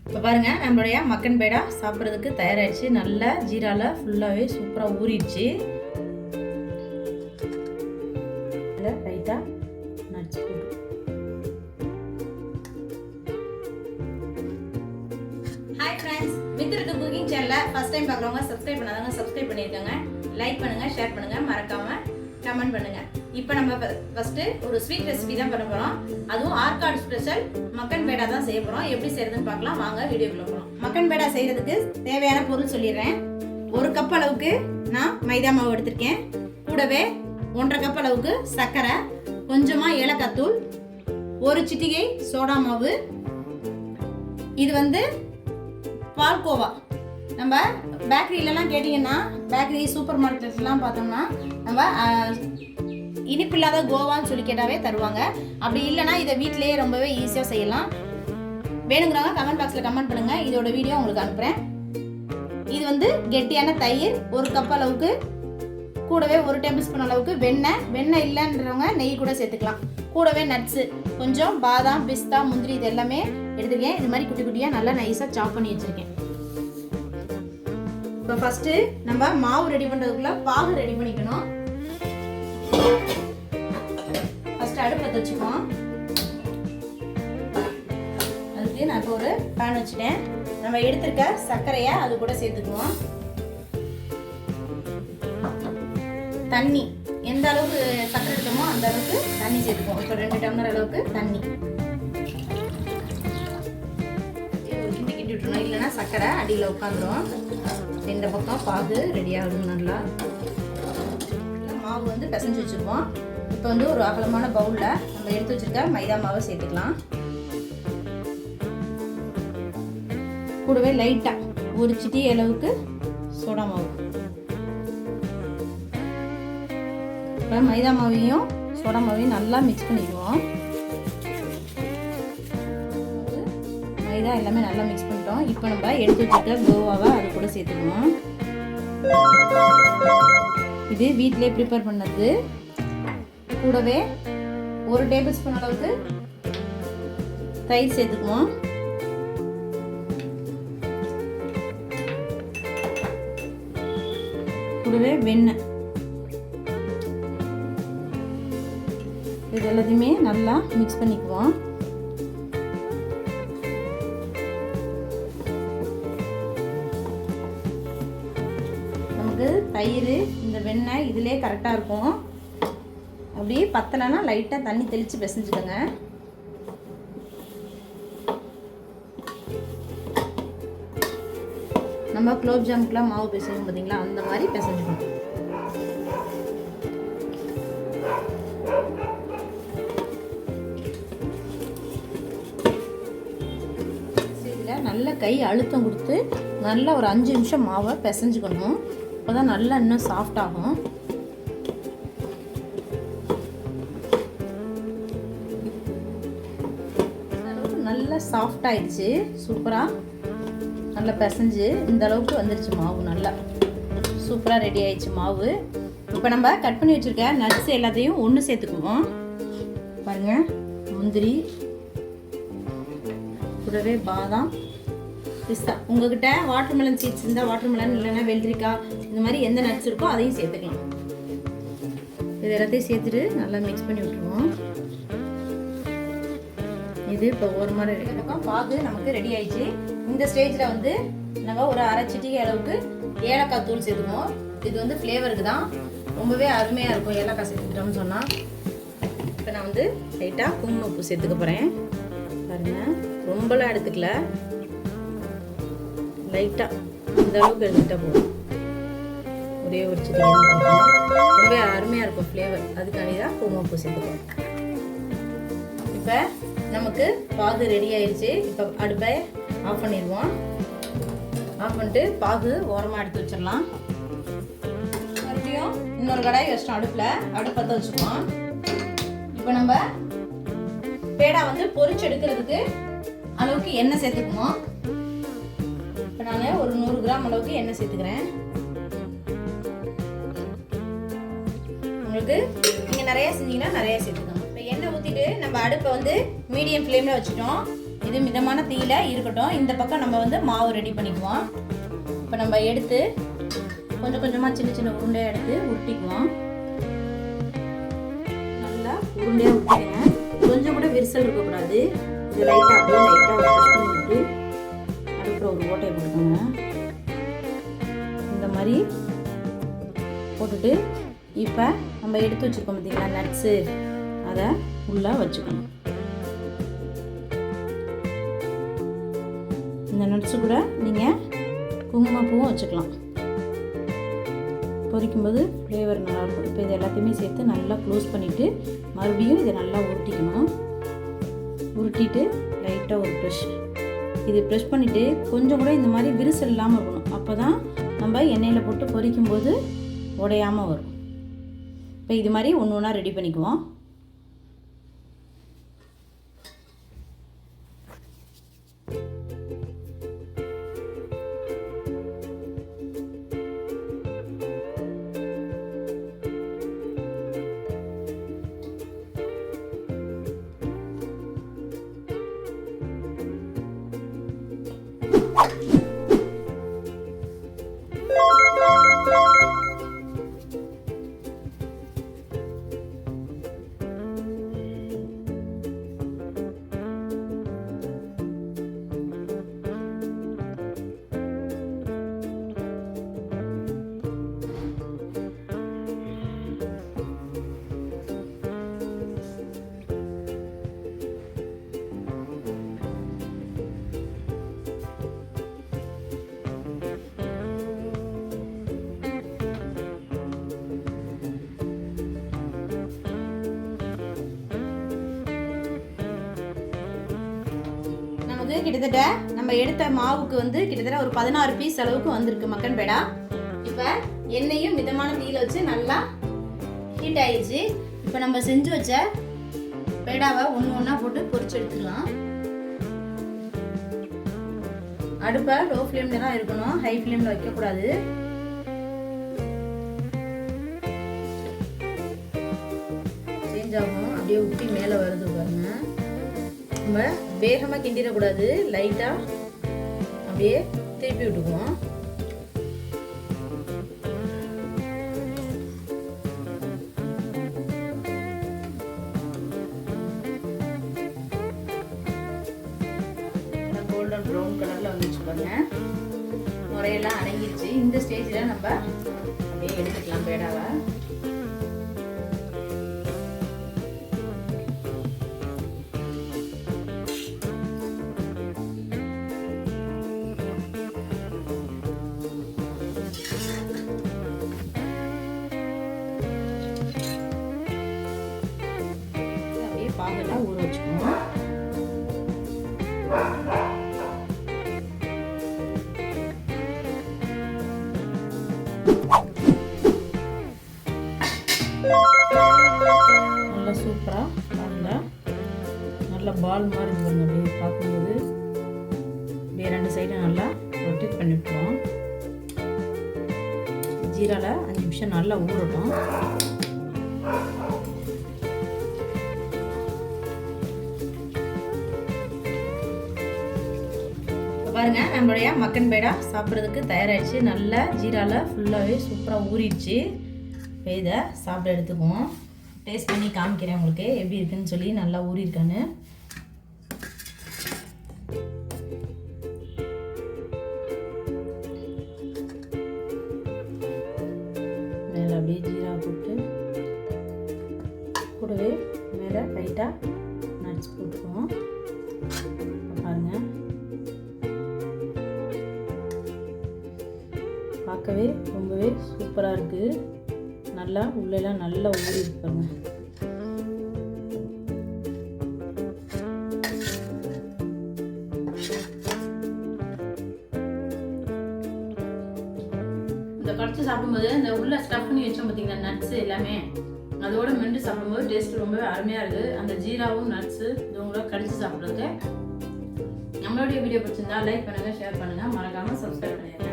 இப்போ பாருங்கள், நம்மளுடைய மக்கன் பேடா சாப்பிட்றதுக்கு தயாராகிடுச்சு. நல்லா ஜீராவில் ஃபுல்லாகவே சூப்பராக ஊறிடுச்சு. லைட்டாக நட்ஸ் போட்டு ஹாய் ஃப்ரெண்ட்ஸ், மித்ருக்கு குக்கிங் சேனலில் ஃபஸ்ட் டைம் பார்க்குறவங்க சப்ஸ்கிரைப் பண்ணாதவங்க சப்ஸ்கிரைப் பண்ணியிருக்காங்க. லைக் பண்ணுங்கள், ஷேர் பண்ணுங்கள், மறக்காமல் கமெண்ட் பண்ணுங்கள். இப்போ நம்ம ஃபஸ்ட்டு ஒரு ஸ்வீட் ரெசிபி தான் பண்ண போகிறோம். அதுவும் ஆற்காடு ஸ்பெஷல் மக்கன் பேடா தான் செய்ய போகிறோம். எப்படி செய்யறதுன்னு பார்க்கலாம் வாங்க, வீடியோக்குள்ள போகலாம். மக்கன் பேடா செய்கிறதுக்கு தேவையான பொருள் சொல்லிடுறேன். 1 கப் அளவுக்கு நான் மைதா மாவு எடுத்திருக்கேன். கூடவே 1.5 கப் அளவுக்கு சர்க்கரை, கொஞ்சமாக ஏலக்காய் தூள், 1 சிட்டிகை சோடா மாவு. இது வந்து பால்கோவா. நம்ம பேக்கரியிலலாம் கேட்டிங்கன்னா, பேக்கரி சூப்பர் மார்க்கெட்லாம் பார்த்தோம்னா நம்ம இனிப்பு இல்லாத கோவான்னு சொல்லி கேட்டாவே தருவாங்க. அப்படி இல்லைனா இதை வீட்டிலேயே ரொம்பவே ஈஸியாக செய்யலாம். வேணுங்கிறவங்க கமெண்ட் பாக்ஸில் கமெண்ட் பண்ணுங்கள், இதோட வீடியோ உங்களுக்கு அனுப்புகிறேன். இது வந்து கெட்டியான தயிர் 1 கப் அளவுக்கு, கூடவே 1 டேபிள் ஸ்பூன் அளவுக்கு வெண்ணெய் இல்லைன்றவங்க நெய் கூட சேர்த்துக்கலாம். கூடவே நட்ஸு கொஞ்சம் பாதாம், பிஸ்தா, முந்திரி இது எல்லாமே எடுத்துருக்கேன். இது மாதிரி குட்டி குட்டியாக நல்லா நைஸாக சாப் பண்ணி வச்சுருக்கேன். இப்போ ஃபஸ்ட்டு நம்ம மாவு ரெடி பண்ணுறதுக்குள்ள பாகு ரெடி பண்ணிக்கணும். ஃபஸ்ட்டு அடுப்பை வச்சுக்குவோம். அதுக்கு நான் இப்போ ஒரு பேன் வச்சுட்டேன். நம்ம எடுத்துருக்க சர்க்கரையை அது கூட சேர்த்துக்குவோம். தண்ணி எந்த அளவுக்கு சர்க்கரை எடுத்தோமோ அந்த அளவுக்கு தண்ணி சேர்த்துக்குவோம். இப்போ 2 டம்ளர் அளவுக்கு தண்ணி கிண்டி விட்டுருணும், இல்லைன்னா சர்க்கரை அடியில் உட்காந்துரும். இந்த பக்கம் பாகு ரெடி ஆகணும். நல்லா மாவு வந்து பிசைஞ்சு வச்சுருவோம். இப்போ வந்து ஒரு அகலமான பவுலில் நம்ம எடுத்து வச்சுருக்க மைதா மாவை சேர்த்துக்கலாம். கூடவே லைட்டாக 1 சிட்டி அளவுக்கு சோடா மாவு. இப்போ மைதா மாவையும் சோடா மாவையும் நல்லா மிக்ஸ் பண்ணிடுவோம். மைதா எல்லாமே நல்லா மிக்ஸ் பண்ணிட்டோம். இப்போ நம்ம எடுத்து வச்சுருக்க கோவாவை அது கூட சேர்த்துக்குவோம். இது வீட்டிலே ப்ரிப்பேர் பண்ணது. கூடவே 1 டேபிள் ஸ்பூன் அளவுக்கு தயிர் சேர்த்துக்குவோம். கூடவே வெண்ணெய். இது எல்லாத்தையுமே நல்லா மிக்ஸ் பண்ணிக்குவோம். நமக்கு தயிர் இந்த வெண்ணெய் இதிலே கரெக்டாக இருக்கும். அப்படி பத்தலைன்னா லைட்டாக தண்ணி தெளித்து பிசைஞ்சுக்கோங்க. நம்ம குலோப் ஜாமுக்குலாம் மாவு பிசையும் பார்த்தீங்களா, அந்த மாதிரி பிசைஞ்சுக்கணும். இதில் நல்ல கை அழுத்தம் கொடுத்து நல்லா ஒரு 5 நிமிஷம் மாவை பிசைஞ்சுக்கணும். அப்போ தான் நல்லா இன்னும் சாஃப்ட் ஆகும். நல்லா சாஃப்ட் ஆயிடுச்சு. சூப்பராக நல்லா பிசைஞ்சு இந்த அளவுக்கு வந்துடுச்சு மாவு. நல்லா சூப்பராக ரெடி ஆயிடுச்சு மாவு. இப்போ நம்ம கட் பண்ணி வச்சுருக்க நட்ஸ் எல்லாத்தையும் ஒன்று சேர்த்துக்குவோம். பாருங்கள், முந்திரி, கூடவே பாதாம், பிஸ்தா. உங்ககிட்ட வாட்டர்மெலன் சீட்ஸ் இருந்தால் வாட்டர்மெலன், இல்லைன்னா வெள்ளரிக்காய், இந்த மாதிரி எந்த நட்ஸ் இருக்கோ அதையும் சேர்த்துக்கலாம். இது எல்லாத்தையும் சேர்த்துட்டு நல்லா மிக்ஸ் பண்ணி விட்டுருவோம். இது இப்போ ஒரு மாதிரி இருக்கும். பாகு நமக்கு ரெடி ஆயிடுச்சு. இந்த ஸ்டேஜில் வந்து நம்ம ஒரு 1/2 சிட்டிகை அளவுக்கு ஏலக்காய் தூள் சேர்த்துக்கணும். இது வந்து ஃப்ளேவருக்கு தான், ரொம்பவே அருமையாக இருக்கும் ஏலக்காய் சேர்த்துக்கிட்டோம்னு சொன்னால். இப்போ நான் வந்து லைட்டாக குங்குமம் உப்பு சேர்த்துக்க போகிறேன். பாருங்கள், ரொம்பலாம் எடுத்துக்கல, லைட்டாக இந்த அளவுக்கு எடுத்துக்கிட்டால் போதும். ஒரே ஒரு சிட்டிகை ரொம்ப அருமையாக இருக்கும் ஃப்ளேவர். அதுக்காண்டி தான் குங்குமம் உப்பு சேர்த்துக்கணும். இப்போ நமக்கு பாகு ரெடி ஆயிடுச்சு. இப்போ அடுப்பை ஆஃப் பண்ணிடுவோம். ஆஃப் பண்ணிட்டு பாகு ஓரமாக எடுத்து வச்சிடலாம். மறுபடியும் இன்னொரு கடாய் வச்சிட்டோம் அடுப்பில். அடுப்பத்தை வச்சுக்குவோம். இப்போ நம்ம பேடா வந்து பொரிச்சு எடுக்கிறதுக்கு அளவுக்கு எண்ணெய் சேர்த்துக்குவோம். இப்போ நான் ஒரு 100 கிராம் அளவுக்கு எண்ணெய் சேர்த்துக்கிறேன். உங்களுக்கு நீங்கள் நிறையா செஞ்சீங்கன்னா நிறையா சேர்த்துக்கணும். எண்ணெய் ஊற்றிட்டு நம்ம அடுப்பை வந்து மீடியம் ஃப்ளேமில் வச்சுட்டோம். இது மிதமான தீயில இருக்கட்டும். இந்த பக்கம் நம்ம வந்து மாவு ரெடி பண்ணிக்குவோம். இப்போ நம்ம எடுத்து கொஞ்சம் கொஞ்சமாக சின்ன சின்ன உருண்டையாக எடுத்து உருட்டிக்குவோம். நல்லா உருண்டையாக உருட்டிடுங்க. கொஞ்சம் கூட விரிசல் இருக்கக்கூடாது. இது லைட்டாக ப்ரெஷ் பண்ணி விட்டு அதுக்கப்புறம் ஒரு ஓட்டையை போட்டுக்கோங்க. இந்த மாதிரி போட்டுட்டு இப்போ நம்ம எடுத்து வச்சுருக்கோம் பார்த்தீங்களா நட்ஸு, அதை உள்ளே வச்சுக்கணும். இந்த நட்ஸு கூட நீங்கள் குங்குமப்பூவும் வச்சுக்கலாம். பொரிக்கும்போது ஃப்ளேவர் நல்லாயிருக்கும். இப்போ இது எல்லாத்தையுமே சேர்த்து நல்லா க்ளோஸ் பண்ணிவிட்டு மறுபடியும் இதை நல்லா உருட்டிக்கணும். உருட்டிட்டு லைட்டாக ஒரு ப்ரெஷ், இது ப்ரெஷ் பண்ணிவிட்டு கொஞ்சம் கூட இந்த மாதிரி விரிசல் இல்லாமல் இருக்கணும். அப்போ தான் நம்ம எண்ணெயில் போட்டு பொரிக்கும்போது உடையாமல் வரும். இப்போ இது மாதிரி ஒன்று ஒன்றா ரெடி பண்ணிக்குவோம். கிட்டத்தட்ட நம்ம எடுத்த மாவுக்கு வந்து கிட்டத்தட்ட ஒரு 16 பீஸ் அளவுக்கு வந்திருக்கு மக்கன் பேடா. இப்போ எண்ணெயும் மிதமான தீயில வச்சு நல்லா ஹீட் ஆயிடுச்சு. இப்போ நம்ம செஞ்சு வச்ச பேடாவை ஒன்று ஒன்றா போட்டு பொரிச்சு எடுத்துக்கலாம். அடுப்பை லோ ஃப்ளேம்ல தான் இருக்கணும், ஹை ஃப்ளேம்ல வைக்கக்கூடாது. சேஞ்ச் ஆகும், அப்படியே ஊற்றி மேலே வருது பாருங்க. நம்ம வேகமாக கிண்டிடக்கூடாது, லைட்டாக அப்படியே திருப்பி விட்டுக்குவோம். கோல்டன் ப்ரௌன் கலரில் வந்துச்சு பாருங்க, முறையெல்லாம் அடங்கிடுச்சு. இந்த ஸ்டேஜில் நம்ம அப்படியே எடுத்துக்கலாம் பேடாவை. பாகெல்லாம் ஊற வச்சுக்கணும். நல்லா சூப்பராக நல்லா பால் மாதிரி இருக்கும். அப்படியே பார்க்கும்போது அப்படியே ரெண்டு சைடும் நல்லா ரொட்டேட் பண்ணி விட்டுருவோம். ஜீராவில் 5 நிமிஷம் நல்லா ஊறட்டும். பாருங்க, நம்மளுடைய மக்கன் பேடா சாப்பிட்றதுக்கு தயாராகிடுச்சு. நல்லா ஜீராவில் ஃபுல்லாகவே சூப்பராக ஊறிடுச்சு. இப்போ இதை சாப்பிட எடுத்துக்குவோம். டேஸ்ட் பண்ணி காமிக்கிறேன் உங்களுக்கு எப்படி இருக்குன்னு சொல்லி. நல்லா ஊறியிருக்கான்னு மேலே அப்படியே ஜீரா போட்டு கூடவே மேலே லைட்டாக நட்ஸ் போட்டுக்குவோம். பாருங்க, பார்க்கவே ரொம்பவே சூப்பராக இருக்குது. நல்லா உள்ளெல்லாம் நல்லா ஊறி இருப்பாங்க. இந்த கடிச்சு சாப்பிடும்போது இந்த உள்ள ஸ்டஃப் பண்ணி வச்சோம் பார்த்தீங்கன்னா நட்ஸ் எல்லாமே, அதோட மென்று சாப்பிடும்போது டேஸ்ட் ரொம்பவே அருமையாக இருக்குது. அந்த ஜீராவும் நட்ஸு இதுவங்கள கடிச்சு சாப்பிட்றதுக்கு. நம்மளுடைய வீடியோ பிடிச்சிருந்தா லைக் பண்ணுங்கள், ஷேர் பண்ணுங்கள், மறக்காமல் சப்ஸ்கிரைப் பண்ணிடுங்க.